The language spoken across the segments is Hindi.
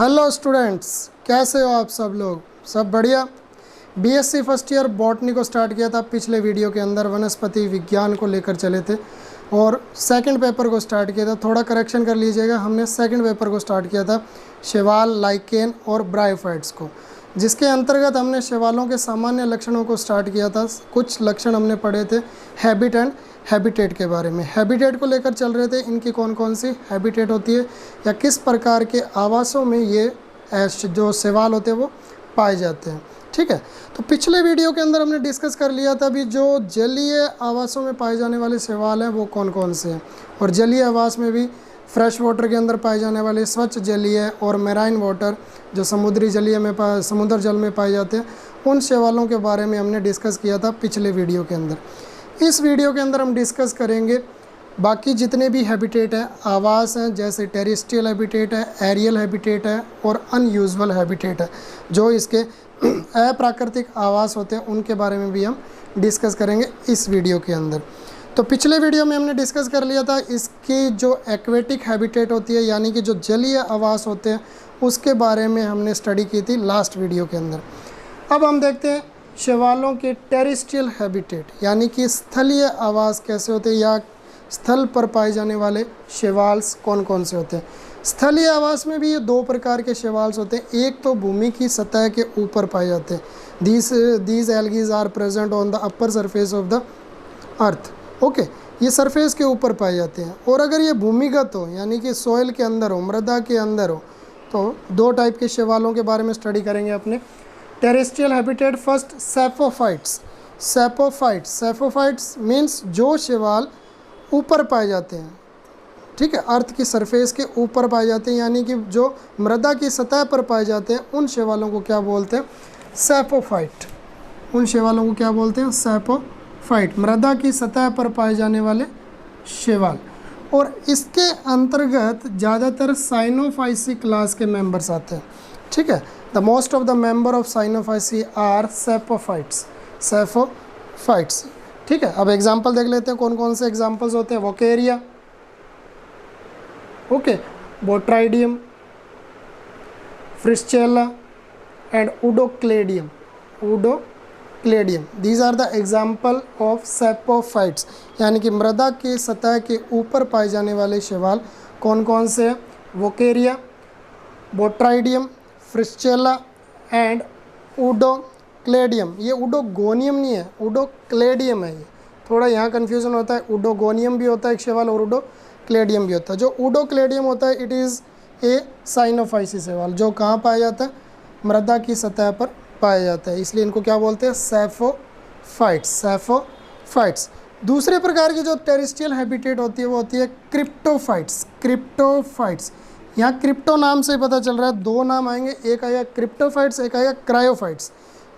हेलो स्टूडेंट्स, कैसे हो आप सब लोग? सब बढ़िया। बीएससी फर्स्ट ईयर बॉटनी को स्टार्ट किया था पिछले वीडियो के अंदर, वनस्पति विज्ञान को लेकर चले थे और सेकंड पेपर को स्टार्ट किया था। थोड़ा करेक्शन कर लीजिएगा, हमने सेकंड पेपर को स्टार्ट किया था शैवाल, लाइकेन और ब्रायोफाइट्स को, जिसके अंतर्गत हमने शैवालों के सामान्य लक्षणों को स्टार्ट किया था। कुछ लक्षण हमने पढ़े थे हैबिट एंड हैबिटेट के बारे में। हैबिटेट को लेकर चल रहे थे, इनकी कौन कौन सी हैबिटेट होती है या किस प्रकार के आवासों में ये जो शैवाल होते हैं वो पाए जाते हैं। ठीक है, तो पिछले वीडियो के अंदर हमने डिस्कस कर लिया था भी जो जलीय आवासों में पाए जाने वाले शैवाल हैं वो कौन कौन से हैं, और जलीय आवास में भी फ्रेश वाटर के अंदर पाए जाने वाले स्वच्छ जलीय और मेराइन वाटर जो समुद्री जलीय में समुद्र जल में पाए जाते हैं, उन शैवालों के बारे में हमने डिस्कस किया था पिछले वीडियो के अंदर। इस वीडियो के अंदर हम डिस्कस करेंगे बाकी जितने भी हैबिटेट हैं, आवास हैं, जैसे टेरेस्ट्रियल हैबिटेट है, एरियल हैबिटेट है और अनयूजुअल हैबिटेट है, जो इसके अप्राकृतिक आवास होते हैं, उनके बारे में भी हम डिस्कस करेंगे इस वीडियो के अंदर। तो पिछले वीडियो में हमने डिस्कस कर लिया था इसकी जो एक्वेटिक हैबिटेट होती है, यानी कि जो जलीय आवास होते हैं, उसके बारे में हमने स्टडी की थी लास्ट वीडियो के अंदर। अब हम देखते हैं शैवालों के टेरेस्ट्रियल हैबिटेट, यानी कि स्थलीय आवास कैसे होते हैं या स्थल पर पाए जाने वाले शैवाल्स कौन कौन से होते हैं। स्थलीय आवास में भी ये दो प्रकार के शैवाल्स होते हैं। एक तो भूमि की सतह के ऊपर पाए जाते हैं, these algae are present on the upper surface of the earth. Okay, ये सरफेस के ऊपर पाए जाते हैं। और अगर ये भूमिगत हो, यानी कि सॉइल के अंदर हो, मृदा के अंदर हो, तो दो टाइप के शैवालों के बारे में स्टडी करेंगे अपने टेरेस्ट्रियल हैबिटेट। फर्स्ट सैपोफाइट्स। सैपोफाइट्स मीन्स जो शैवाल ऊपर पाए जाते हैं, ठीक है, अर्थ की सरफेस के ऊपर पाए जाते हैं, यानी कि जो मृदा की सतह पर पाए जाते हैं, उन शैवालों को क्या बोलते हैं? सैपोफाइट। उन शैवालों को क्या बोलते हैं? सैपोफाइट, मृदा की सतह पर पाए जाने वाले शैवाल। और इसके अंतर्गत ज़्यादातर साइनोफाइसी क्लास के मेंबर्स आते हैं। ठीक है, the most of the member of Cyanophyceae are saprophytes. Saprophytes, ठीक है। अब एग्जाम्पल देख लेते हैं कौन कौन से एग्जाम्पल्स होते हैं। Vaucheria, okay, Botrydium, Fritschiella and Oedocladium. These are the example of saprophytes, यानी कि मृदा की सतह के ऊपर पाए जाने वाले शैवाल कौन कौन से हैं? वोकेरिया, बोट्राइडियम, फ्रिस्चेला एंड उडोक्लेडियम। ये उडोगोनियम नहीं है, उडोक्लेडियम है। ये थोड़ा यहाँ कन्फ्यूज़न होता है, उडोगोनियम भी होता है एक शैवाल और उडोक्लेडियम भी होता है। जो उडोक्लेडियम होता है इट इज़ ए साइनोफाइसी शैवाल, जो कहाँ पाया जाता है? मृदा की सतह पर पाया जाता है, इसलिए इनको क्या बोलते हैं? सैपोफाइट्स। दूसरे प्रकार की जो टेरेस्ट्रियल हैबिटेट होती है वो होती है क्रिप्टोफाइट्स। यहाँ क्रिप्टो नाम से पता चल रहा है, दो नाम आएंगे, एक आएगा क्रिप्टोफाइट्स, एक आएगा क्रायोफाइट्स।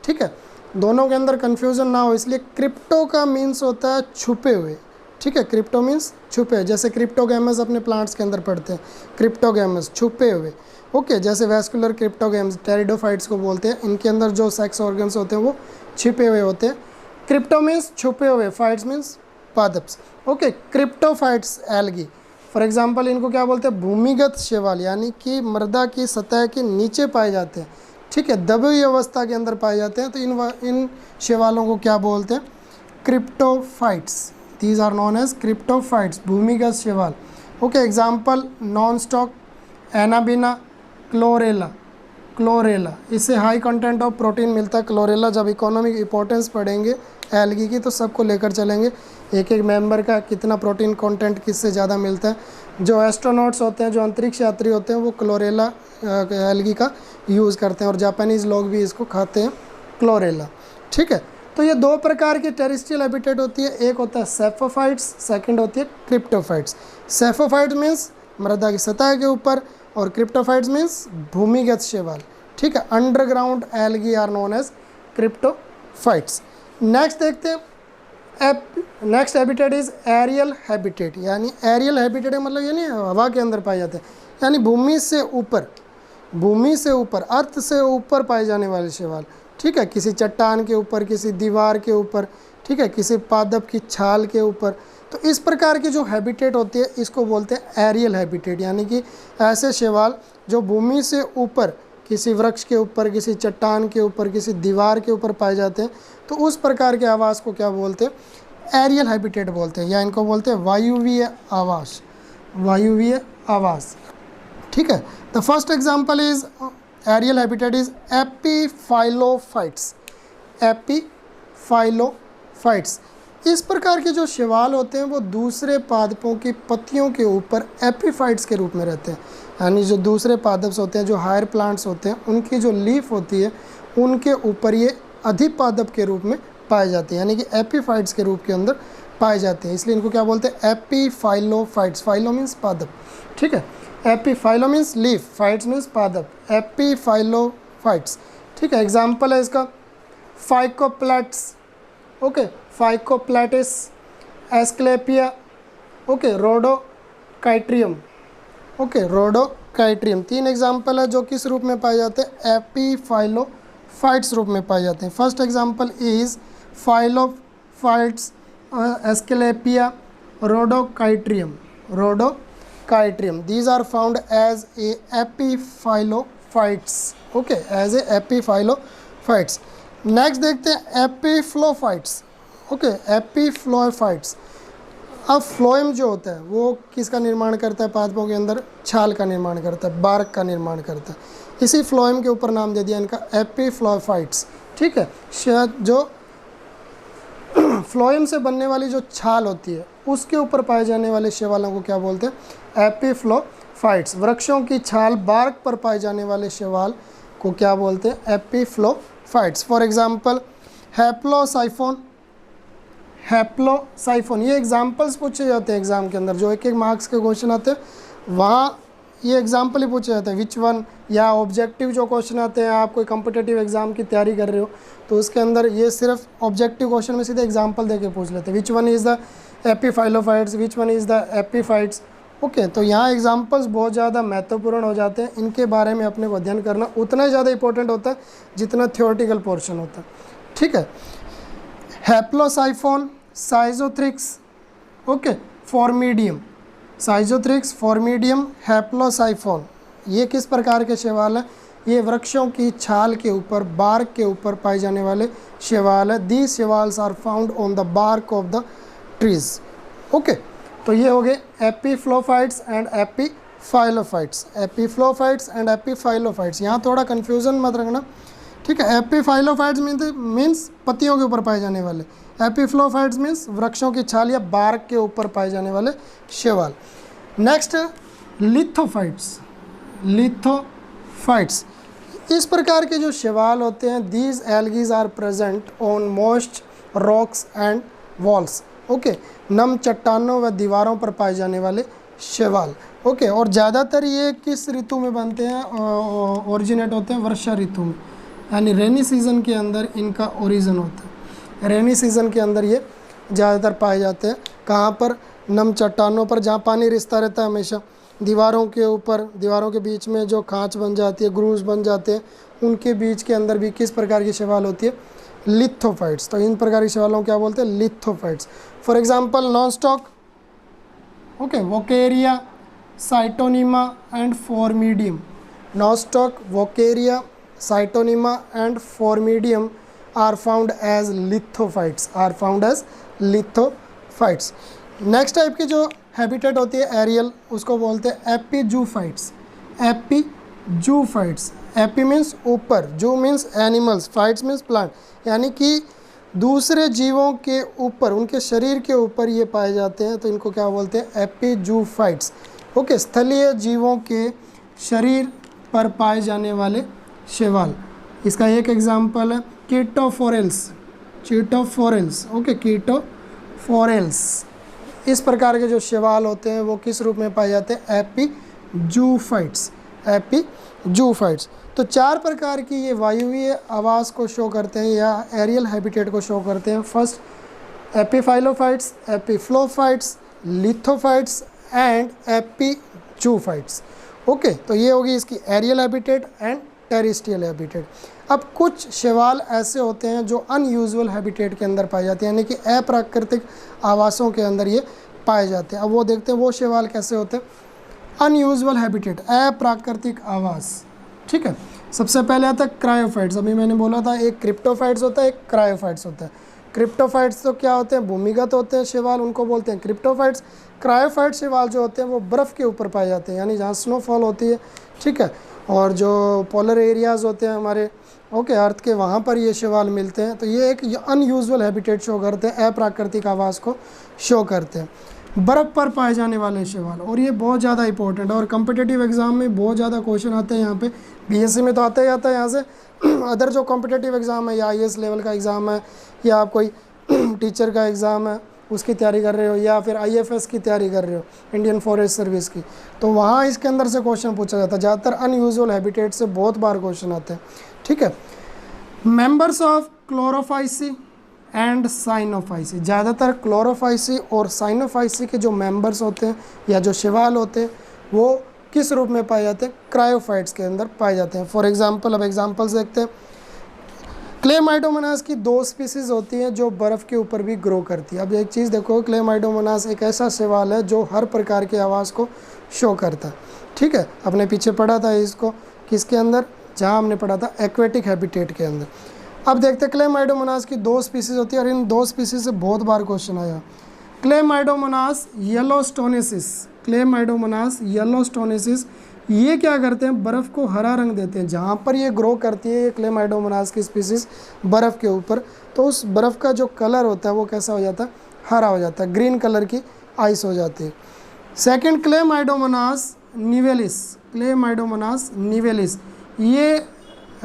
ठीक है, दोनों के अंदर कन्फ्यूज़न ना हो इसलिए क्रिप्टो का मीन्स होता है छुपे हुए। ठीक है, क्रिप्टो मीन्स छुपे हुए, जैसे क्रिप्टोगैमस अपने प्लांट्स के अंदर पढ़ते हैं, क्रिप्टोगैमस छुपे हुए। ओके, जैसे वैस्कुलर क्रिप्टोगैम्स टेरिडोफाइट्स को बोलते हैं, इनके अंदर जो सेक्स ऑर्गन्स होते हैं वो छिपे हुए होते हैं। क्रिप्टो मीन्स छुपे हुए, फाइट्स मीन्स पादप्स। Okay, cryptophytes algae, for example इनको क्या बोलते हैं? भूमिगत शैवाल, यानी कि मृदा की सतह के नीचे पाए जाते हैं। ठीक है, दबी हुई अवस्था के अंदर पाए जाते हैं, तो इन शैवालों को क्या बोलते हैं? क्रिप्टोफाइट्स। दीज आर नोन एज क्रिप्टोफाइट्स, भूमिगत शैवाल। Okay, example non stock, Anabaena, chlorella. इससे हाई कंटेंट ऑफ प्रोटीन मिलता है क्लोरेला। जब इकोनॉमिक इंपॉर्टेंस पढ़ेंगे एल्गी की तो सबको लेकर चलेंगे, एक एक मेंबर का कितना प्रोटीन कंटेंट किससे ज़्यादा मिलता है। जो एस्ट्रोनॉट्स होते हैं, जो अंतरिक्ष यात्री होते हैं, वो क्लोरेला एल्गी का यूज़ करते हैं, और जापानीज़ लोग भी इसको खाते हैं, क्लोरेला। ठीक है, तो ये दो प्रकार की टेरेस्ट्रियल हैबिटेट होती है, एक होता है सैपोफाइट्स, सेकंड होती है क्रिप्टोफाइट्स। सैपोफाइट्स मीन्स मृदा की सतह के ऊपर, और क्रिप्टोफाइट्स मीन्स भूमिगत शैवाल। ठीक है, underground algae are known as cryptophytes. Next देखते हैं, next habitat is aerial habitat, यानी एरियल हैबिटेट मतलब ये नहीं हवा के अंदर पाए जाते हैं, यानी भूमि से ऊपर, अर्थ से ऊपर पाए जाने वाले शैवाल। ठीक है, किसी चट्टान के ऊपर, किसी दीवार के ऊपर, ठीक है, किसी पादप की छाल के ऊपर, तो इस प्रकार की जो हैबिटेट होती है इसको बोलते हैं एरियल हैबिटेट, यानी कि ऐसे शैवाल जो भूमि से ऊपर किसी वृक्ष के ऊपर, किसी चट्टान के ऊपर, किसी दीवार के ऊपर पाए जाते हैं। तो उस प्रकार के आवास को क्या बोलते हैं? एरियल हैबिटेट बोलते हैं, या इनको बोलते हैं वायुवीय आवास, वायुवीय आवास। ठीक है। The first example is aerial habitat is epiphyllophytes, epiphyllophytes. इस प्रकार के जो शैवाल होते हैं वो दूसरे पादपों की पत्तियों के ऊपर एपीफाइट्स के रूप में रहते हैं, यानी जो दूसरे पादप होते हैं, जो हायर प्लांट्स होते हैं, उनकी जो लीफ होती है उनके ऊपर ये अधिपादप के रूप में पाए जाते हैं, यानी कि एपीफाइट्स के रूप के अंदर पाए जाते हैं। इसलिए इनको क्या बोलते हैं? एपीफाइलोफाइट्स। फाइलो मीन्स पादप, ठीक है। एपीफाइलो मीन्स लीफ, फाइट्स मीन्स पादप, एपीफाइलोफाइट्स। ठीक है। एग्जाम्पल है इसका फाइकोप्लैट्स, ओके, फाइकोप्लैटिस, एस्क्लेपिया, ओके, रोडोकाइट्रियम, ओके, रोडोकाइट्रियम। 3 एग्जाम्पल है जो किस रूप में पाए जाते हैं? एपीफाइट्स रूप में पाए जाते हैं। First example is phyllophytes, Asclepias, Rhodochytrium, Rhodochytrium. These are found as a epiphyllophytes, okay, as a epiphyllophytes. Next देखते हैं एपीफ्लोफाइट्स, ओके, एपीफ्लोफाइट्स। अब फ्लोएम जो होता है वो किसका निर्माण करता है? पादपों के अंदर छाल का निर्माण करता है, बार्क का निर्माण करता है। इसी फ्लोएम के ऊपर नाम दे दिया इनका एपीफ्लोफाइट्स। ठीक है। जो फ्लोएम से बनने वाली जो छाल होती है उसके ऊपर पाए जाने वाले शैवालों को क्या बोलते हैं? एपीफ्लोफाइट्स। वृक्षों की छाल, बार्क पर पाए जाने वाले शैवाल को क्या बोलते हैं? Epiphloeophytes. For example Haplosiphon, Haplosiphon. ये एग्जाम्पल्स पूछे जाते हैं एग्जाम के अंदर, जो एक मार्क्स के क्वेश्चन आते हैं वहाँ ये एग्जाम्पल ही पूछे जाते हैं। विच वन, या ऑब्जेक्टिव जो क्वेश्चन आते हैं, आप कोई कम्पिटेटिव एग्जाम की तैयारी कर रहे हो तो उसके अंदर ये सिर्फ ऑब्जेक्टिव क्वेश्चन में सीधे एग्जाम्पल दे के पूछ लेते हैं। Which one is the epiphyllophytes, which one is the epiphytes, okay. तो यहाँ एग्जाम्पल्स बहुत ज़्यादा महत्वपूर्ण हो जाते हैं। इनके बारे में अपने को अध्ययन करना उतना ही ज़्यादा इंपॉर्टेंट होता है जितना थियोरेटिकल पोर्शन होता है। ठीक है। हैप्लोसाइफोन, साइजोथ्रिक्स, ओके, फॉर्मीडियम, साइजोथ्रिक्स, फॉर्मीडियम, हैप्लोसाइफोन। ये किस प्रकार के शैवाल हैं? ये वृक्षों की छाल के ऊपर, बार्क के ऊपर पाए जाने वाले शैवाल है। दीज शैवाल्स are found on the bark of the trees, okay. तो ये हो गए एपीफ्लोफाइट्स एंड एपीफाइलोफाइट्स, एपीफ्लोफाइट्स एंड एपीफाइलोफाइट्स। यहाँ थोड़ा कन्फ्यूजन मत रखना, ठीक है। एपीफाइलोफाइट्स मीन्स पत्तियों के ऊपर पाए जाने वाले, एपीफ्लोफाइट्स मीन्स वृक्षों की छाल या बार्क के ऊपर पाए जाने वाले शैवाल। Next lithophytes, lithophytes. इस प्रकार के जो शैवाल होते हैं, these algae are present on most rocks and walls, okay, नम चट्टानों व दीवारों पर पाए जाने वाले शैवाल, ओके। और ज़्यादातर ये किस ऋतु में बनते हैं? ओरिजिनेट होते हैं वर्षा ऋतु में, यानी रेनी सीज़न के अंदर इनका ओरिजिन होता है। रेनी सीज़न के अंदर ये ज़्यादातर पाए जाते हैं। कहाँ पर? नम चट्टानों पर, जहाँ पानी रिसता रहता है हमेशा। दीवारों के ऊपर, दीवारों के बीच में जो खांच बन जाती है, ग्रूव्स बन जाते हैं, उनके बीच के अंदर भी किस प्रकार की शैवाल होती है? लिथोफाइट्स। तो इन प्रकार की शैवालों को क्या बोलते हैं? Lithophytes. For example Nostoc, okay, Vaucheria, Scytonema and Phormidium. Nostoc, Vaucheria, Scytonema and Phormidium are found as lithophytes, are found as lithophytes। Next type की जो हैबिटेट होती है एरियल, उसको बोलते हैं एपीजूफाइट्स, एपीजूफाइट्स। एपी मीन्स ऊपर, जू means animals, fights means plant, यानी कि दूसरे जीवों के ऊपर, उनके शरीर के ऊपर ये पाए जाते हैं, तो इनको क्या बोलते हैं? एपीजूफाइट्स, ओके। स्थलीय जीवों के शरीर पर पाए जाने वाले शैवाल। इसका एक एग्जाम्पल है कीटोफोरेल्स, चीटोफोरेल्स, ओके, कीटोफोरेल्स। इस प्रकार के जो शैवाल होते हैं वो किस रूप में पाए जाते हैं? एपीजूफाइट्स, एपीजूफाइट्स। तो 4 प्रकार की ये वायुवीय आवास को शो करते हैं या एरियल हैबिटेट को शो करते हैं। First epiphyllophytes, epiphloeophytes, lithophytes and epizoophytes, okay. तो ये होगी इसकी aerial habitat and terrestrial habitat. अब कुछ शैवाल ऐसे होते हैं जो अनयूजुअल हैबिटेट के अंदर पाए जाते हैं, यानी कि अप्राकृतिक आवासों के अंदर ये पाए जाते हैं। अब वो देखते हैं वो शैवाल कैसे होते हैं। अनयूजुअल हैबिटेट, अप्राकृतिक आवास, ठीक है। सबसे पहले आता है क्रायोफाइट्स। अभी मैंने बोला था एक क्रिप्टोफाइट्स होता है, एक क्रायोफाइट्स होता है। क्रिप्टोफाइट्स तो क्या होते हैं, भूमिगत होते हैं शैवाल, उनको बोलते हैं क्रिप्टोफाइट्स। क्रायोफाइट शैवाल जो होते हैं वो बर्फ़ के ऊपर पाए जाते हैं, यानी जहाँ स्नोफॉल होती है, ठीक है, और जो पोलर एरियाज़ होते हैं हमारे, ओके, अर्थ के, वहाँ पर ये शैवाल मिलते हैं। तो ये एक अनयूजुअल हैबिटेट शो करते हैं, अप्राकृतिक आवास को शो करते हैं। बर्फ़ पर पाए जाने वाले शैवाल, और ये बहुत ज़्यादा इंपॉर्टेंट है और कम्पिटिटिव एग्ज़ाम में बहुत ज़्यादा क्वेश्चन आते हैं यहाँ पे। बीएससी में तो आता ही आता है यहाँ से। अदर जो कॉम्पिटिटिव एग्ज़ाम है या आईएएस लेवल का एग्ज़ाम है या आप कोई टीचर का एग्ज़ाम है उसकी तैयारी कर रहे हो या फिर आईएफएस की तैयारी कर रहे हो, इंडियन फॉरेस्ट सर्विस की, तो वहाँ इसके अंदर से क्वेश्चन पूछा जाता है। ज़्यादातर अनयूजुअल हैबिटेट से बहुत बार क्वेश्चन आते हैं, ठीक है। Members of Chlorophyceae and Cyanophyceae, ज़्यादातर क्लोरोफाइसी और साइनोफाइसी के जो मेंबर्स होते हैं या जो शैवाल होते हैं वो किस रूप में पाए जाते हैं, क्रायोफाइट्स के अंदर पाए जाते हैं। फॉर एग्जांपल, अब एग्जांपल्स देखते हैं। क्लेमाइडोमोनास की 2 स्पीसीज़ होती हैं जो बर्फ़ के ऊपर भी ग्रो करती है। अब एक चीज़ देखो, क्लेमाइडोमोनास एक ऐसा शैवाल है जो हर प्रकार के आवाज़ को शो करता है, ठीक है। अपने पीछे पढ़ा था इसको किसके अंदर, जहाँ हमने पढ़ा था एक्वेटिक हैबिटेट के अंदर। अब देखते हैं क्लेमाइडोमोनास की 2 स्पीसीज़ होती है और इन 2 स्पीसीज़ से बहुत बार क्वेश्चन आया। क्लेमाइडोमोनास येलोस्टोनेसिस, क्लेमाइडोमोनास येलोस्टोनेसिस, ये क्या करते हैं, बर्फ़ को हरा रंग देते हैं। जहाँ पर ये ग्रो करती है ये क्लेमाइडोमोनास की स्पीसीज़ बर्फ़ के ऊपर, तो उस बर्फ़ का जो कलर होता है वो कैसा हो जाता है, हरा हो जाता है, ग्रीन कलर की आइस हो जाती है। सेकेंड, क्लेमाइडोमोनास निवेलिस, क्लेमाइडोमोनास निवेलिस, ये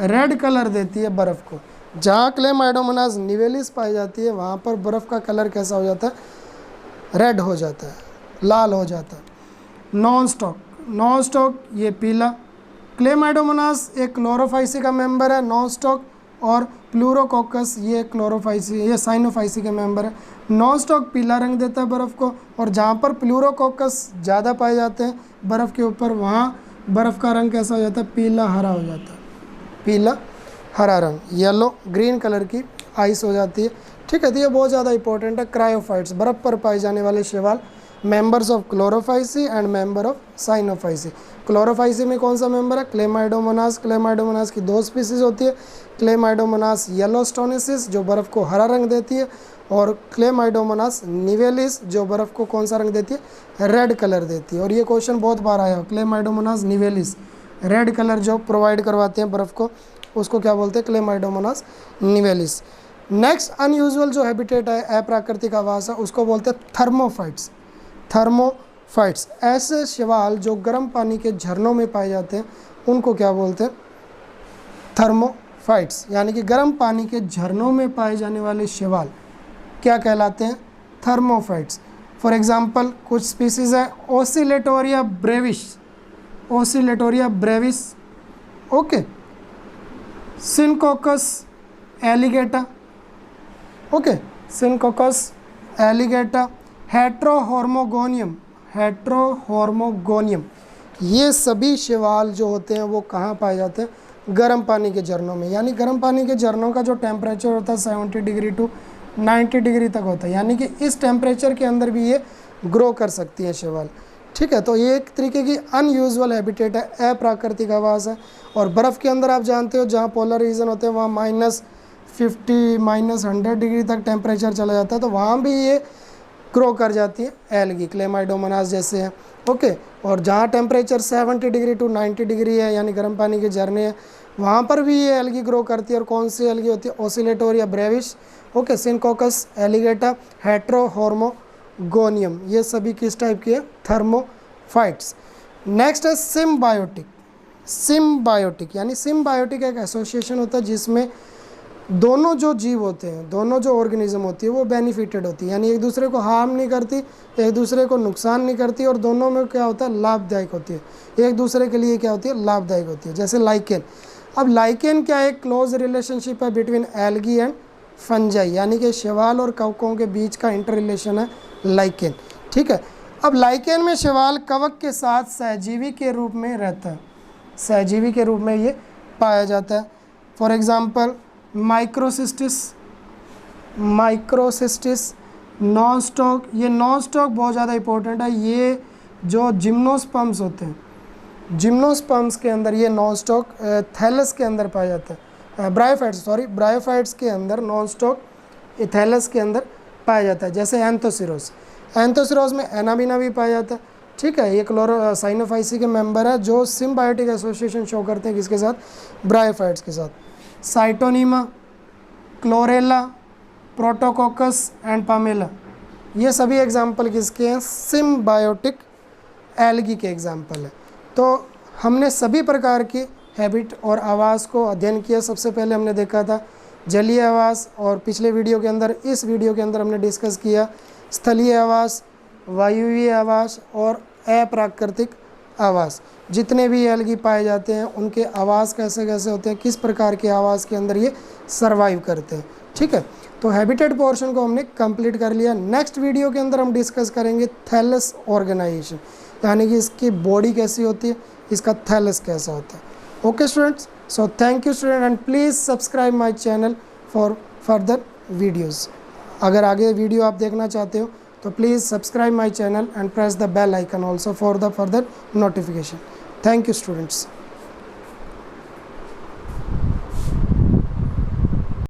रेड कलर देती है बर्फ़ को। जहाँ क्लेमाइडोमोनास निवेलिस पाई जाती है वहाँ पर बर्फ़ का कलर कैसा हो जाता है, रेड हो जाता है, लाल हो जाता है। नॉन स्टॉक, नॉन स्टॉक ये पीला। क्लेमाइडोमोनास एक क्लोरोफाइसी का मेंबर है, नॉन स्टॉक, और प्लूरोकोकस ये क्लोरोफाइसी, ये साइनोफाइसी के मेंबर है। नॉन स्टॉक पीला रंग देता है बर्फ़ को, और जहाँ पर प्लूरोकोकस ज़्यादा पाए जाते हैं बर्फ़ के ऊपर वहाँ बर्फ़ का रंग कैसा हो जाता है, पीला हरा हो जाता है, पीला हरा रंग, येलो ग्रीन कलर की आइस हो जाती है, ठीक है। तो ये बहुत ज़्यादा इंपॉर्टेंट है। क्रायोफाइट्स, बर्फ़ पर पाए जाने वाले शैवाल, members of Chlorophyceae and member of Cyanophyceae. Chlorophyceae में कौन सा मेंबर है, क्लेमाइडोमोनास। क्लेमाइडोमोनास की 2 स्पीसीज़ होती है, क्लेमाइडोमोनास येलोस्टोनेसिस जो बर्फ़ को हरा रंग देती है, और क्लेमाइडोमोनास निवेलिस जो बर्फ़ को कौन सा रंग देती है, रेड कलर देती है। और ये क्वेश्चन बहुत बार आया, क्लेमाइडोमोनास निवेलिस, रेड कलर जो प्रोवाइड करवाते हैं बर्फ़ को उसको क्या बोलते हैं, क्लेमाइडोमोनास निवेलिस। नेक्स्ट अनयूजुअल जो हैबिटेट है, अप्राकृतिक आवास है, उसको बोलते हैं थर्मोफाइट्स। थर्मोफाइट्स, ऐसे शैवाल जो गर्म पानी के झरनों में पाए जाते हैं उनको क्या बोलते हैं, थर्मोफाइट्स। यानी कि गर्म पानी के झरनों में पाए जाने वाले शैवाल क्या कहलाते हैं, थर्मोफाइट्स। फॉर एग्जांपल कुछ स्पीसीज़ है, Oscillatoria Brevis, Oscillatoria Brevis, okay, सिनकोकस एलिगेटा, okay, सिनकोकस एलिगेटा, हेट्रोहॉर्मोगोनियम, हेट्रोहॉर्मोगोनियम, ये सभी शैवाल जो होते हैं वो कहाँ पाए जाते हैं, गर्म पानी के झरनों में। यानी गर्म पानी के झरनों का जो टेम्परेचर होता है 70 डिग्री टू 90 डिग्री तक होता है, यानी कि इस टेम्परेचर के अंदर भी ये ग्रो कर सकती है शैवाल, ठीक है। तो ये एक तरीके की अनयूजुअल हैबिटेट है, अप्राकृतिक आवास है। और बर्फ़ के अंदर आप जानते हो जहाँ पोलर रीजन होते हैं वहाँ -50 -100 डिग्री तक टेम्परेचर चला जाता है, तो वहाँ भी ये ग्रो कर जाती है एल्गी, क्लेमाइडोमोनास जैसे हैं, ओके। और जहाँ टेम्परेचर 70 डिग्री टू 90 डिग्री है यानी गर्म पानी के झरने हैं वहाँ पर भी ये एल्गी ग्रो करती है। और कौन सी एल्गी होती है, ओसिलेटोरिया ब्रेविस, ओके, सिनकोकस एलिगेटा, हेट्रोहॉर्मोगोनियम, ये सभी किस टाइप की है, थर्मोफाइट्स। नेक्स्ट है सिम्बायोटिक। सिम्बायोटिक यानी सिम्बायोटिक एक एसोसिएशन होता है जिसमें दोनों जो जीव होते हैं, दोनों जो ऑर्गेनिज्म होती है वो बेनिफिटेड होती है, यानी एक दूसरे को हार्म नहीं करती, एक दूसरे को नुकसान नहीं करती, और दोनों में क्या होता है, लाभदायक होती है, एक दूसरे के लिए क्या होती है, लाभदायक होती है। जैसे लाइकेन, अब लाइकेन क्या एक क्लोज रिलेशनशिप है बिटवीन एल्गी एंड फंजाई, यानी कि शैवाल और कवकों के बीच का इंटर रिलेशन है लाइकेन, ठीक है। अब लाइकेन में शैवाल कवक के साथ सहजीवी के रूप में रहता है, सहजीवी के रूप में ये पाया जाता है। For example Microcystis, Microcystis non stock, ये नॉन स्टॉक बहुत ज़्यादा इंपॉर्टेंट है। ये जो जिम्नोस्पर्म्स होते हैं, जिम्नोस्पर्म्स के अंदर ये नॉन स्टॉक थैलस के अंदर पाया जाता है, ब्रायोफाइट्स, सॉरी ब्रायोफाइट्स के अंदर नॉन स्टॉक थैलस के अंदर पाया जाता है। जैसे एंथोसिरोस, एंथोसिरोस में एनाबिना भी पाया जाता है, ठीक है। ये क्लोरो साइनोफाइसी के मेंबर है जो सिम्बायोटिक एसोसिएशन शो करते हैं किसके साथ, ब्रायोफाइट्स के साथ। साइटोनीमा, क्लोरेला, प्रोटोकोकस एंड पामेला, ये सभी एग्जाम्पल किसके हैं, सिम्बायोटिक एल्गी के एग्जाम्पल है। तो हमने सभी प्रकार की हैबिट और आवास को अध्ययन किया। सबसे पहले हमने देखा था जलीय आवास, और पिछले वीडियो के अंदर, इस वीडियो के अंदर हमने डिस्कस किया स्थलीय आवास, वायुवीय आवास और अप्राकृतिक आवास। जितने भी एल्गी पाए जाते हैं उनके आवास कैसे कैसे होते हैं, किस प्रकार के आवास के अंदर ये सर्वाइव करते हैं, ठीक है। तो हैबिटेट पोर्शन को हमने कंप्लीट कर लिया। नेक्स्ट वीडियो के अंदर हम डिस्कस करेंगे थैलस ऑर्गेनाइजेशन, यानी कि इसकी बॉडी कैसी होती है, इसका थैलस कैसा होता है। Okay students, so thank you student, and please subscribe my channel for further videos. अगर आगे वीडियो आप देखना चाहते हो तो please subscribe my channel and press the bell icon also for the further notification. Thank you students.